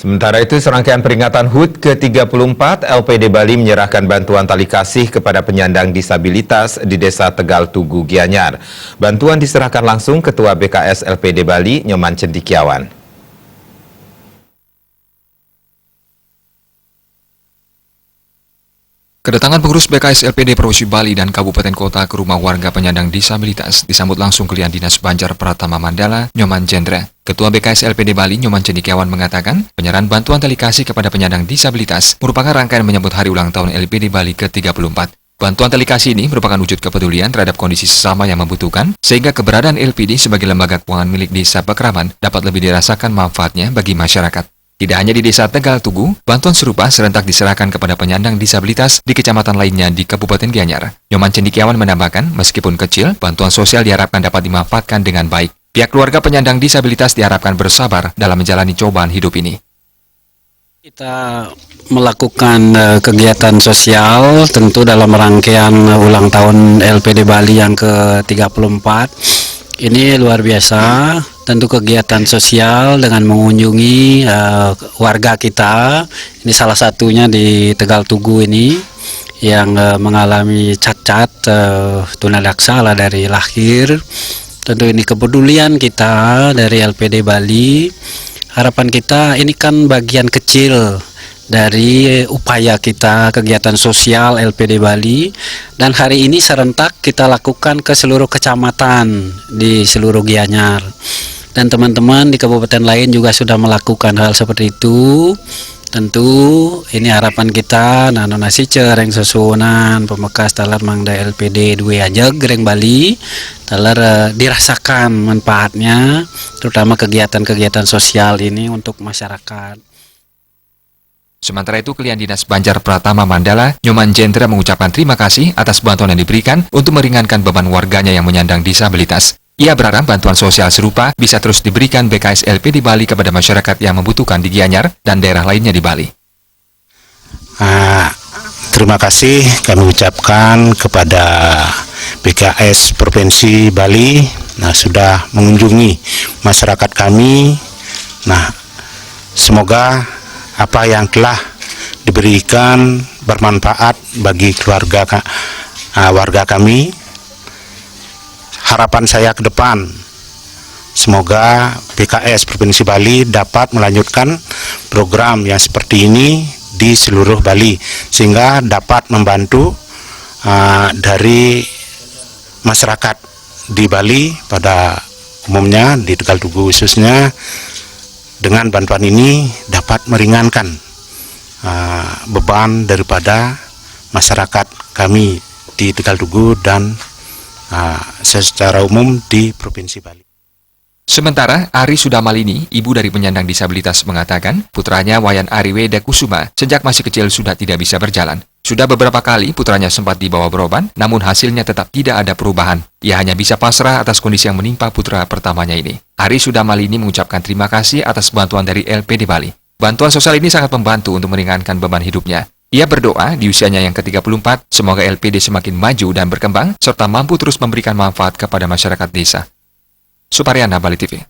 Sementara itu, serangkaian peringatan HUT ke-34, LPD Bali menyerahkan bantuan tali kasih kepada penyandang disabilitas di Desa Tegal Tugu, Gianyar. Bantuan diserahkan langsung Ketua BKS LPD Bali, Nyoman Cendekiawan. Kedatangan pengurus BKS LPD Provinsi Bali dan Kabupaten Kota ke rumah warga penyandang disabilitas disambut langsung Kelian Dinas Banjar Pratama Mandala, Nyoman Jendra. Ketua BKS LPD Bali, Nyoman Cendekiawan mengatakan, penyerahan bantuan tali kasih kepada penyandang disabilitas merupakan rangkaian menyambut hari ulang tahun LPD Bali ke-34. Bantuan tali kasih ini merupakan wujud kepedulian terhadap kondisi sesama yang membutuhkan, sehingga keberadaan LPD sebagai lembaga keuangan milik Desa Pekraman dapat lebih dirasakan manfaatnya bagi masyarakat. Tidak hanya di Desa Tegal Tugu, bantuan serupa serentak diserahkan kepada penyandang disabilitas di kecamatan lainnya di Kabupaten Gianyar. Nyoman Cendekiawan menambahkan, meskipun kecil, bantuan sosial diharapkan dapat dimanfaatkan dengan baik. Pihak keluarga penyandang disabilitas diharapkan bersabar dalam menjalani cobaan hidup ini. Kita melakukan kegiatan sosial tentu dalam rangkaian ulang tahun LPD Bali yang ke-34. Ini luar biasa, tentu kegiatan sosial dengan mengunjungi warga kita. Ini salah satunya di Tegal Tugu ini yang mengalami cacat tunadaksa dari lahir. Tentu ini kepedulian kita dari LPD Bali. Harapan kita ini kan bagian kecil dari upaya kita kegiatan sosial LPD Bali, dan hari ini serentak kita lakukan ke seluruh kecamatan di seluruh Gianyar, dan teman-teman di kabupaten lain juga sudah melakukan hal seperti itu. Tentu ini harapan kita nasi cereng sesuunan pemekas talar mangda LPD 2 aja gereng Bali talar dirasakan manfaatnya, terutama kegiatan-kegiatan sosial ini untuk masyarakat. Sementara itu, Kelian Dinas Banjar Pratama Mandala, Nyoman Jendra mengucapkan terima kasih atas bantuan yang diberikan untuk meringankan beban warganya yang menyandang disabilitas. Ia berharap bantuan sosial serupa bisa terus diberikan BKS LPD Bali kepada masyarakat yang membutuhkan di Gianyar dan daerah lainnya di Bali. Terima kasih kami ucapkan kepada BKS Provinsi Bali, sudah mengunjungi masyarakat kami. Semoga apa yang telah diberikan bermanfaat bagi keluarga warga kami. Harapan saya ke depan, semoga BKS Provinsi Bali dapat melanjutkan program yang seperti ini di seluruh Bali, sehingga dapat membantu dari masyarakat di Bali pada umumnya, di Tegal Tugu khususnya. Dengan bantuan ini dapat meringankan beban daripada masyarakat kami di Tegal Tugu dan secara umum di Provinsi Bali. Sementara, Ari Sudamalini, ibu dari penyandang disabilitas, mengatakan putranya Wayan Ariweda Kusuma sejak masih kecil sudah tidak bisa berjalan. Sudah beberapa kali putranya sempat dibawa berobat, namun hasilnya tetap tidak ada perubahan. Ia hanya bisa pasrah atas kondisi yang menimpa putra pertamanya ini. Ari Sudamalini mengucapkan terima kasih atas bantuan dari LPD Bali. Bantuan sosial ini sangat membantu untuk meringankan beban hidupnya. Ia berdoa di usianya yang ke-34, semoga LPD semakin maju dan berkembang, serta mampu terus memberikan manfaat kepada masyarakat desa. Supariana, Bali TV.